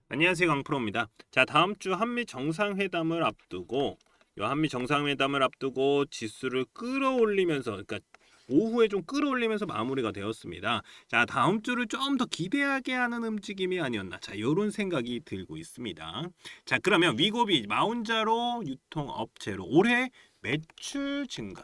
안녕하세요, 강프로입니다. 자, 다음 주 한미 정상회담을 앞두고 지수를 끌어올리면서, 그러니까 오후에 좀 끌어올리면서 마무리가 되었습니다. 자, 다음 주를 좀 더 기대하게 하는 움직임이 아니었나. 자, 이런 생각이 들고 있습니다. 자, 그러면 위고비 마운자로 유통업체로 올해 매출 증가.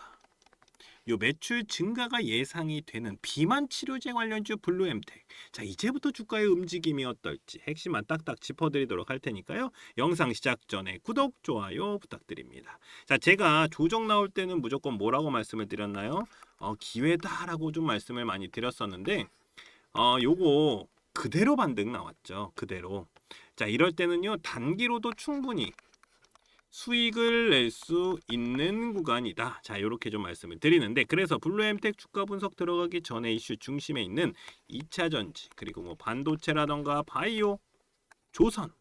요 매출 증가가 예상이 되는 비만 치료제 관련주 블루엠텍. 자, 이제부터 주가의 움직임이 어떨지 핵심만 딱딱 짚어드리도록 할 테니까요. 영상 시작 전에 구독, 좋아요 부탁드립니다. 자, 제가 조정 나올 때는 무조건 뭐라고 말씀을 드렸나요? 기회다라고 좀 말씀을 많이 드렸었는데 요거 그대로 반등 나왔죠. 그대로. 자, 이럴 때는요. 단기로도 충분히 수익을 낼 수 있는 구간이다. 자, 이렇게 좀 말씀을 드리는데, 그래서 블루엠텍 주가 분석 들어가기 전에 이슈 중심에 있는 2차 전지, 그리고 뭐 반도체라던가 바이오, 조선,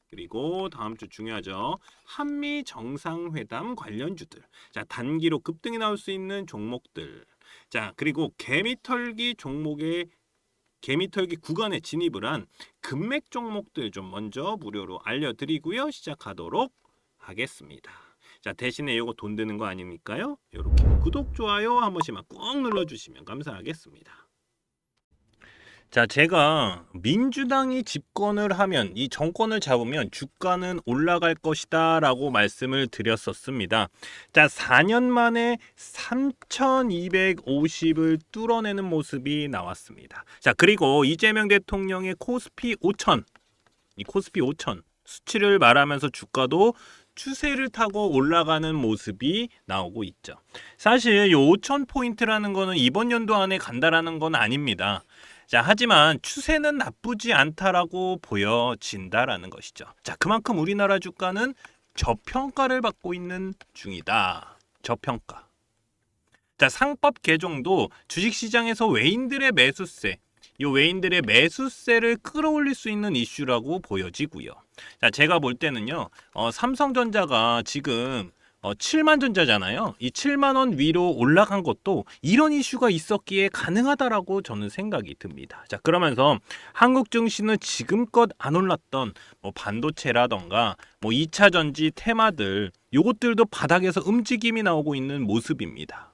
그리고 다음 주 중요하죠. 한미 정상회담 관련주들. 자, 단기로 급등이 나올 수 있는 종목들. 자, 그리고 개미털기 구간에 진입을 한 금맥 종목들 좀 먼저 무료로 알려드리고요. 시작하도록 하겠습니다. 자, 대신에 이거 돈 드는 거 아니니까요. 이렇게 구독, 좋아요 한 번씩만 꾹 눌러주시면 감사하겠습니다. 자, 제가 민주당이 집권을 하면, 이 정권을 잡으면 주가는 올라갈 것이다 라고 말씀을 드렸었습니다. 자, 4년 만에 3250을 뚫어내는 모습이 나왔습니다. 자, 그리고 이재명 대통령의 코스피 5000, 이 코스피 5000 수치를 말하면서 주가도 추세를 타고 올라가는 모습이 나오고 있죠. 사실 이 5,000포인트라는 거는 이번 연도 안에 간다라는 건 아닙니다. 자, 하지만 추세는 나쁘지 않다라고 보여진다라는 것이죠. 자, 그만큼 우리나라 주가는 저평가를 받고 있는 중이다. 저평가. 자, 상법 개정도 주식시장에서 외인들의 매수세를 끌어올릴 수 있는 이슈라고 보여지고요. 자, 제가 볼 때는요. 삼성전자가 지금 7만 전자잖아요. 이 7만 원 위로 올라간 것도 이런 이슈가 있었기에 가능하다라고 저는 생각이 듭니다. 자, 그러면서 한국 증시는 지금껏 안 올랐던 뭐 반도체라던가 뭐 2차 전지 테마들 요것들도 바닥에서 움직임이 나오고 있는 모습입니다.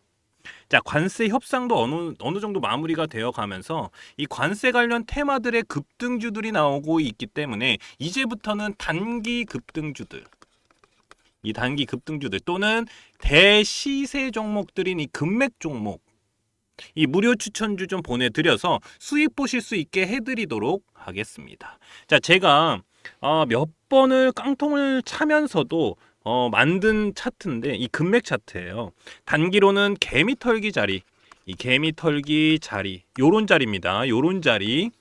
자, 관세 협상도 어느 정도 마무리가 되어 가면서 이 관세 관련 테마들의 급등주들이 나오고 있기 때문에 이제부터는 단기 급등주들 또는 대시세 종목들인 이 금맥 종목, 이 무료 추천주 좀 보내드려서 수익 보실 수 있게 해드리도록 하겠습니다. 자, 제가 몇 번을 깡통을 차면서도 만든 차트인데, 이 금맥 차트예요. 단기로는 개미털기 자리 요런 자리입니다. 요런 자리.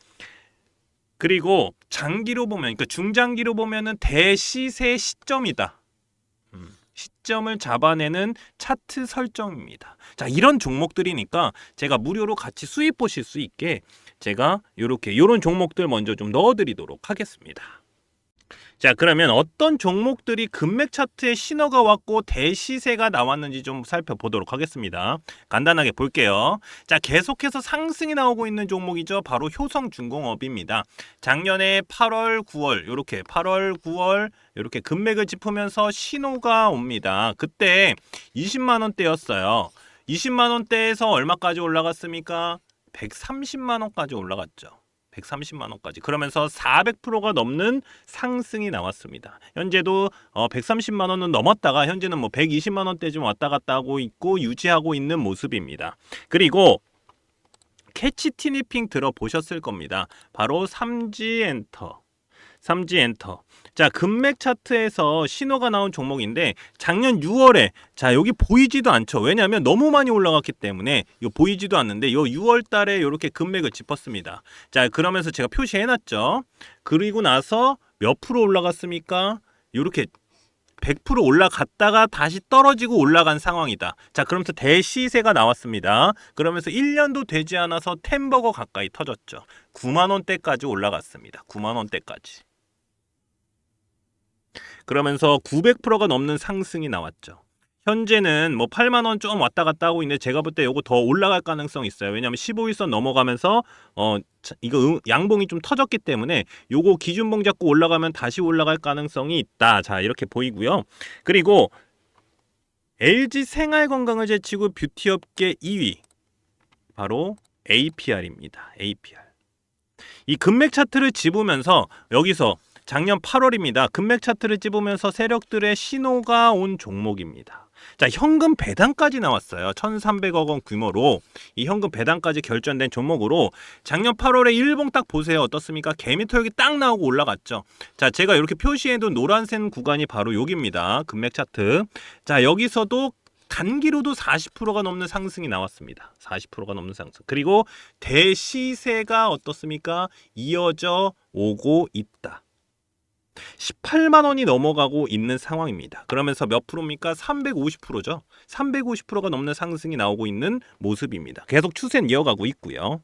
그리고 장기로 보면, 그러니까 중장기로 보면은 대시세 시점이다. 시점을 잡아내는 차트 설정입니다. 자, 이런 종목들이니까 제가 무료로 같이 수익 보실 수 있게 제가 요런 종목들 먼저 좀 넣어드리도록 하겠습니다. 자, 그러면 어떤 종목들이 금맥 차트에 신호가 왔고 대시세가 나왔는지 좀 살펴보도록 하겠습니다. 간단하게 볼게요. 자, 계속해서 상승이 나오고 있는 종목이죠. 바로 효성중공업입니다. 작년에 8월, 9월 이렇게 금맥을 짚으면서 신호가 옵니다. 그때 20만 원대였어요. 20만 원대에서 얼마까지 올라갔습니까? 130만 원까지 올라갔죠. 130만 원까지. 그러면서 400%가 넘는 상승이 나왔습니다. 현재도 130만 원은 넘었다가 현재는 뭐 120만 원대쯤 왔다 갔다 하고 있고 유지하고 있는 모습입니다. 그리고 캐치 티니핑 들어보셨을 겁니다. 바로 삼지엔터. 자, 금맥 차트에서 신호가 나온 종목인데 작년 6월에 자, 여기 보이지도 않죠. 왜냐하면 너무 많이 올라갔기 때문에 요 보이지도 않는데 요 6월 달에 이렇게 금맥을 짚었습니다. 자, 그러면서 제가 표시해 놨죠. 그리고 나서 몇 프로 올라갔습니까? 이렇게 100% 올라갔다가 다시 떨어지고 올라간 상황이다. 자, 그러면서 대시세가 나왔습니다. 그러면서 1년도 되지 않아서 템버거 가까이 터졌죠. 9만 원대까지 올라갔습니다. 9만 원대까지. 그러면서 900%가 넘는 상승이 나왔죠. 현재는 뭐 8만 원 좀 왔다 갔다 하고 있는데 제가 볼 때 요거 더 올라갈 가능성이 있어요. 왜냐하면 15일선 넘어가면서 이거 양봉이 좀 터졌기 때문에 요거 기준봉 잡고 올라가면 다시 올라갈 가능성이 있다. 자, 이렇게 보이고요. 그리고 LG 생활건강을 제치고 뷰티업계 2위 바로 APR입니다. APR. 이 금맥 차트를 집으면서 여기서 작년 8월입니다. 금맥 차트를 집으면서 세력들의 신호가 온 종목입니다. 자, 현금 배당까지 나왔어요. 1,300억 원 규모로 이 현금 배당까지 결정된 종목으로 작년 8월에 일봉 딱 보세요. 어떻습니까? 개미털기 딱 나오고 올라갔죠. 자, 제가 이렇게 표시해둔 노란색 구간이 바로 여기입니다. 금맥 차트. 자, 여기서도 단기로도 40%가 넘는 상승이 나왔습니다. 40%가 넘는 상승. 그리고 대시세가 어떻습니까? 이어져 오고 있다. 18만 원이 넘어가고 있는 상황입니다. 그러면서 몇 프로입니까? 350%죠. 350%가 넘는 상승이 나오고 있는 모습입니다. 계속 추세는 이어가고 있고요.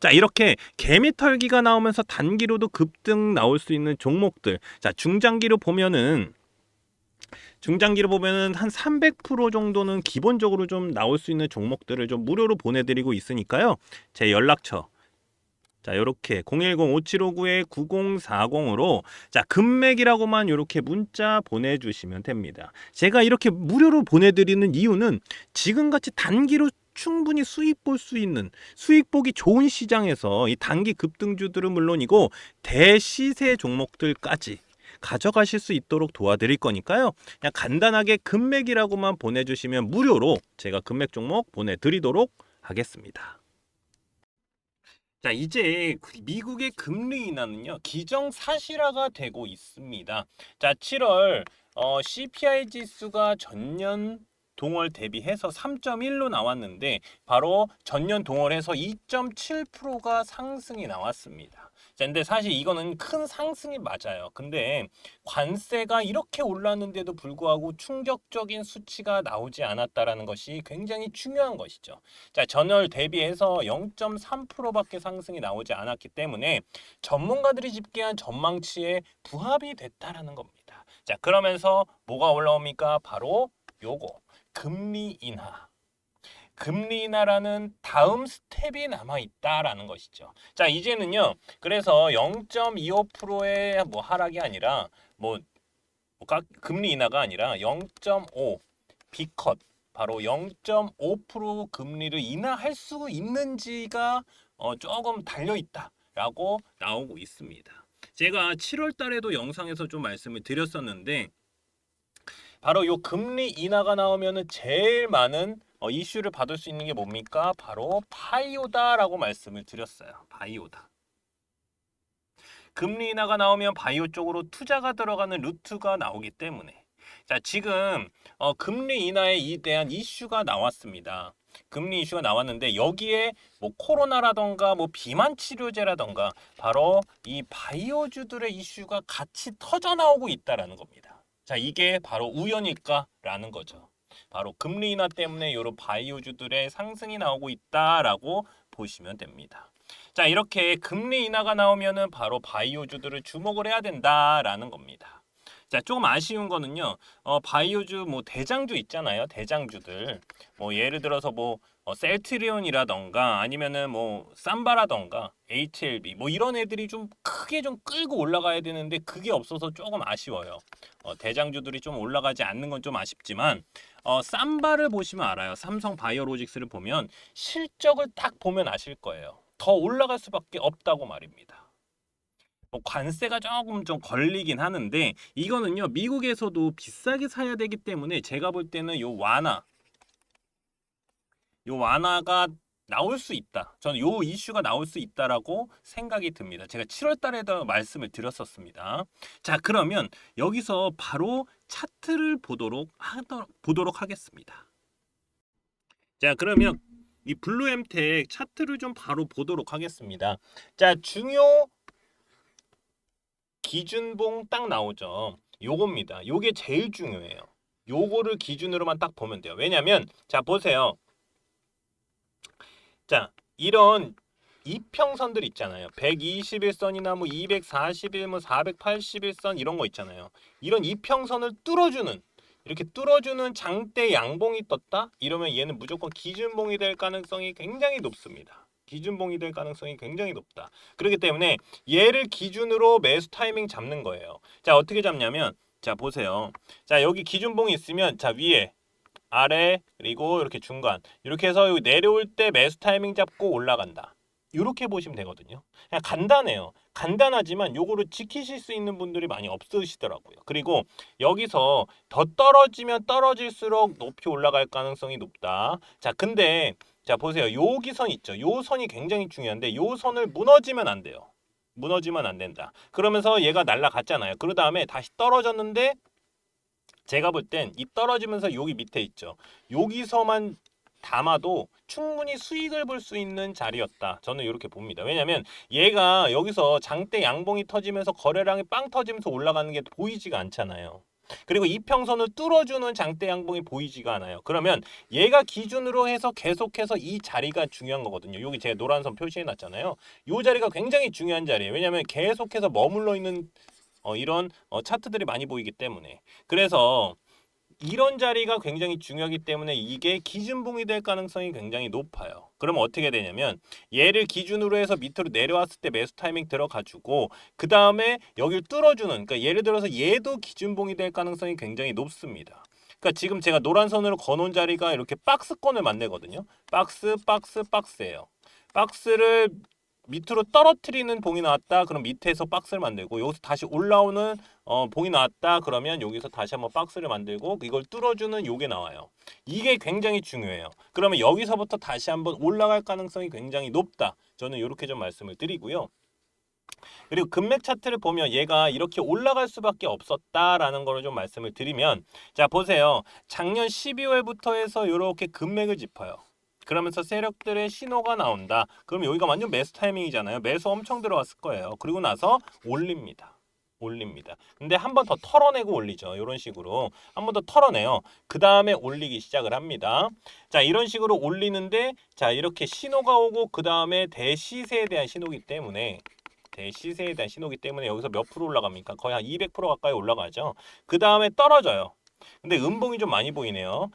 자, 이렇게 개미털기가 나오면서 단기로도 급등 나올 수 있는 종목들. 자, 중장기로 보면은 한 300% 정도는 기본적으로 좀 나올 수 있는 종목들을 좀 무료로 보내드리고 있으니까요. 제 연락처 자, 이렇게 010-5759-9040으로 자, 금맥이라고만 이렇게 문자 보내주시면 됩니다. 제가 이렇게 무료로 보내드리는 이유는 지금같이 단기로 충분히 수익 볼 수 있는 수익 보기 좋은 시장에서 이 단기 급등주들은 물론이고 대시세 종목들까지 가져가실 수 있도록 도와드릴 거니까요. 그냥 간단하게 금맥이라고만 보내주시면 무료로 제가 금맥 종목 보내드리도록 하겠습니다. 자, 이제 미국의 금리 인하는요, 기정사실화가 되고 있습니다. 자, 7월 CPI 지수가 전년 동월 대비해서 3.1로 나왔는데 바로 전년 동월에서 2.7%가 상승이 나왔습니다. 자, 근데 사실 이거는 큰 상승이 맞아요. 근데 관세가 이렇게 올랐는데도 불구하고 충격적인 수치가 나오지 않았다라는 것이 굉장히 중요한 것이죠. 자, 전월 대비해서 0.3%밖에 상승이 나오지 않았기 때문에 전문가들이 집계한 전망치에 부합이 됐다라는 겁니다. 자, 그러면서 뭐가 올라옵니까? 바로 요거 금리 인하. 금리 인하라는 다음 스텝이 남아 있다라는 것이죠. 자, 이제는요. 그래서 0.25%의 뭐 하락이 아니라 금리 인하가 아니라 0.5 B컷 바로 0.5% 금리를 인하할 수 있는지가 조금 달려 있다라고 나오고 있습니다. 제가 7월 달에도 영상에서 좀 말씀을 드렸었는데 바로 요 금리 인하가 나오면은 제일 많은 이슈를 받을 수 있는 게 뭡니까? 바로 바이오다라고 말씀을 드렸어요. 바이오다. 금리 인하가 나오면 바이오 쪽으로 투자가 들어가는 루트가 나오기 때문에 자, 지금 금리 인하에 대한 이슈가 나왔습니다. 금리 이슈가 나왔는데 여기에 뭐 코로나라던가 뭐 비만 치료제라던가 바로 이 바이오주들의 이슈가 같이 터져 나오고 있다라는 겁니다. 자, 이게 바로 우연일까라는 거죠. 바로 금리 인하 때문에 이런 바이오주들의 상승이 나오고 있다라고 보시면 됩니다. 자, 이렇게 금리 인하가 나오면은 바로 바이오주들을 주목을 해야 된다라는 겁니다. 자, 조금 아쉬운 거는요. 바이오주 뭐 대장주 있잖아요. 대장주들. 뭐 예를 들어서 뭐 셀트리온이라던가 아니면은 뭐 삼바라던가 HLB 뭐 이런 애들이 좀 크게 좀 끌고 올라가야 되는데 그게 없어서 조금 아쉬워요. 대장주들이 좀 올라가지 않는 건 좀 아쉽지만 삼바를 보시면 알아요. 삼성 바이오로직스를 보면 실적을 딱 보면 아실 거예요. 더 올라갈 수밖에 없다고 말입니다. 뭐 관세가 조금 좀 걸리긴 하는데 이거는요 미국에서도 비싸게 사야 되기 때문에 제가 볼 때는 요 완화가 나올 수 있다. 저는 요 이슈가 나올 수 있다라고 생각이 듭니다. 제가 7월 달에도 말씀을 드렸었습니다. 자, 그러면 여기서 바로 차트를 보도록 하겠습니다. 자, 그러면 이 블루엠텍 차트를 좀 바로 보도록 하겠습니다. 자, 중요 기준봉 딱 나오죠. 요겁니다. 요게 제일 중요해요. 요거를 기준으로만 딱 보면 돼요. 왜냐면 자, 보세요. 자, 이런 이평선들 있잖아요. 121선이나 뭐 241, 뭐 481선 이런 거 있잖아요. 이런 이평선을 뚫어주는 이렇게 뚫어주는 장대 양봉이 떴다? 이러면 얘는 무조건 기준봉이 될 가능성이 굉장히 높습니다. 기준봉이 될 가능성이 굉장히 높다. 그렇기 때문에 얘를 기준으로 매수 타이밍 잡는 거예요. 자, 어떻게 잡냐면 자, 보세요. 자, 여기 기준봉이 있으면 자, 위에 아래 그리고 이렇게 중간 이렇게 해서 여기 내려올 때 매수 타이밍 잡고 올라간다. 이렇게 보시면 되거든요. 그냥 간단해요. 간단하지만 요거를 지키실 수 있는 분들이 많이 없으시더라고요. 그리고 여기서 더 떨어지면 떨어질수록 높이 올라갈 가능성이 높다. 자, 근데 자, 보세요. 여기 선 있죠. 요 선이 굉장히 중요한데 요 선을 무너지면 안 돼요. 무너지면 안 된다. 그러면서 얘가 날아갔잖아요. 그 다음에 다시 떨어졌는데 제가 볼 땐 이 떨어지면서 여기 밑에 있죠. 여기서만 담아도 충분히 수익을 볼 수 있는 자리였다. 저는 이렇게 봅니다. 왜냐면 얘가 여기서 장대 양봉이 터지면서 거래량이 빵 터지면서 올라가는 게 보이지가 않잖아요. 그리고 이평선을 뚫어주는 장대 양봉이 보이지가 않아요. 그러면 얘가 기준으로 해서 계속해서 이 자리가 중요한 거거든요. 여기 제가 노란 선 표시해 놨잖아요. 이 자리가 굉장히 중요한 자리예요. 왜냐면 계속해서 머물러 있는 이런 차트들이 많이 보이기 때문에. 그래서 이런 자리가 굉장히 중요하기 때문에 이게 기준봉이 될 가능성이 굉장히 높아요. 그럼 어떻게 되냐면 얘를 기준으로 해서 밑으로 내려왔을 때 매수 타이밍 들어가지고 그 다음에 여기를 뚫어주는, 그러니까 예를 들어서 얘도 기준봉이 될 가능성이 굉장히 높습니다. 그러니까 지금 제가 노란 선으로 거놓은 자리가 이렇게 박스권을 만들거든요. 박스예요. 박스를 밑으로 떨어뜨리는 봉이 나왔다. 그럼 밑에서 박스를 만들고 여기서 다시 올라오는 봉이 나왔다. 그러면 여기서 다시 한번 박스를 만들고 이걸 뚫어주는 요게 나와요. 이게 굉장히 중요해요. 그러면 여기서부터 다시 한번 올라갈 가능성이 굉장히 높다. 저는 이렇게 좀 말씀을 드리고요. 그리고 금맥 차트를 보면 얘가 이렇게 올라갈 수밖에 없었다라는 거를 좀 말씀을 드리면 자, 보세요. 작년 12월부터 해서 이렇게 금맥을 짚어요. 그러면서 세력들의 신호가 나온다. 그럼 여기가 완전 매수 타이밍이잖아요. 매수 엄청 들어왔을 거예요. 그리고 나서 올립니다. 근데 한 번 더 털어내고 올리죠. 이런 식으로 한 번 더 털어내요. 그 다음에 올리기 시작을 합니다. 자, 이런 식으로 올리는데 자, 이렇게 신호가 오고 그 다음에 대시세에 대한 신호기 때문에 여기서 몇 프로 올라갑니까? 거의 한 200% 가까이 올라가죠. 그 다음에 떨어져요. 근데 음봉이 좀 많이 보이네요.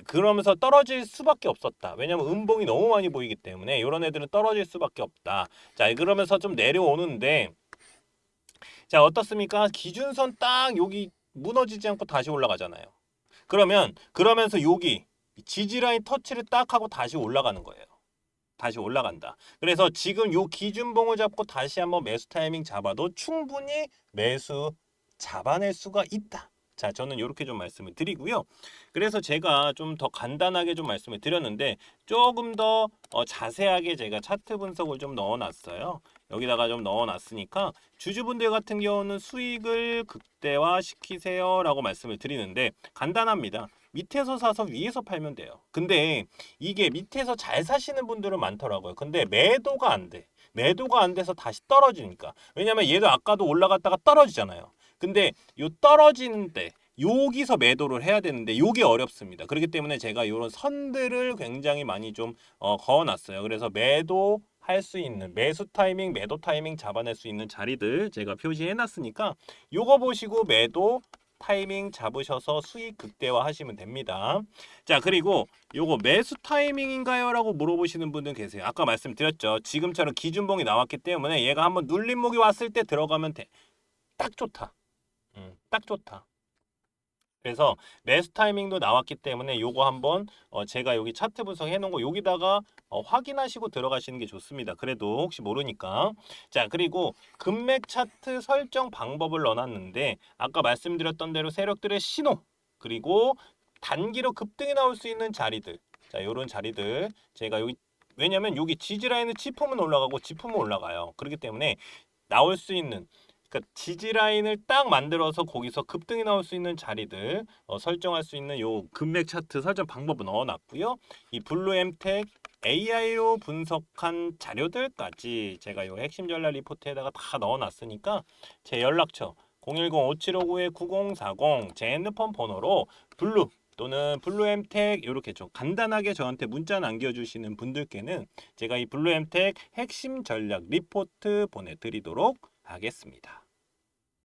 그러면서 떨어질 수밖에 없었다. 왜냐면 음봉이 너무 많이 보이기 때문에 이런 애들은 떨어질 수밖에 없다. 자, 그러면서 좀 내려오는데 자, 어떻습니까? 기준선 딱 여기 무너지지 않고 다시 올라가잖아요. 그러면서 여기 지지라인 터치를 딱 하고 다시 올라가는 거예요. 다시 올라간다. 그래서 지금 요 기준봉을 잡고 다시 한번 매수 타이밍 잡아도 충분히 매수 잡아낼 수가 있다. 자, 저는 이렇게 좀 말씀을 드리고요. 그래서 제가 좀 더 간단하게 좀 말씀을 드렸는데 조금 더 자세하게 제가 차트 분석을 좀 넣어놨어요. 여기다가 좀 넣어놨으니까 주주분들 같은 경우는 수익을 극대화시키세요라고 말씀을 드리는데 간단합니다. 밑에서 사서 위에서 팔면 돼요. 근데 이게 밑에서 잘 사시는 분들은 많더라고요. 근데 매도가 안 돼. 매도가 안 돼서 다시 떨어지니까. 왜냐면 얘도 아까도 올라갔다가 떨어지잖아요. 근데 요 떨어지는 때 여기서 매도를 해야 되는데 요게 어렵습니다. 그렇기 때문에 제가 이런 선들을 굉장히 많이 좀 그어놨어요. 그래서 매도 할 수 있는 매수 타이밍, 매도 타이밍 잡아낼 수 있는 자리들 제가 표시해 놨으니까 요거 보시고 매도 타이밍 잡으셔서 수익 극대화 하시면 됩니다. 자, 그리고 요거 매수 타이밍인가요? 라고 물어보시는 분들 계세요. 아까 말씀드렸죠. 지금처럼 기준봉이 나왔기 때문에 얘가 한번 눌림목이 왔을 때 들어가면 돼. 딱 좋다. 딱 좋다. 그래서 매수 타이밍도 나왔기 때문에 요거 한번 제가 여기 차트 분석해 놓은 거 여기다가 확인하시고 들어가시는 게 좋습니다. 그래도 혹시 모르니까. 자, 그리고 금맥 차트 설정 방법을 넣어놨는데 아까 말씀드렸던 대로 세력들의 신호 그리고 단기로 급등이 나올 수 있는 자리들. 자, 요런 자리들 제가 여기 왜냐면 여기 지지라인을 짚으면 올라가고 짚으면 올라가요. 그렇기 때문에 나올 수 있는 그러니까 지지 라인을 딱 만들어서 거기서 급등이 나올 수 있는 자리들 설정할 수 있는 요 금맥 차트 설정 방법은 넣어놨고요. 이 블루엠텍 AI로 분석한 자료들까지 제가 요 핵심 전략 리포트에다가 다 넣어놨으니까 제 연락처 010-5759-9040 제 핸드폰 번호로 블루 또는 블루엠텍 이렇게 좀 간단하게 저한테 문자 남겨주시는 분들께는 제가 이 블루엠텍 핵심 전략 리포트 보내드리도록 하겠습니다.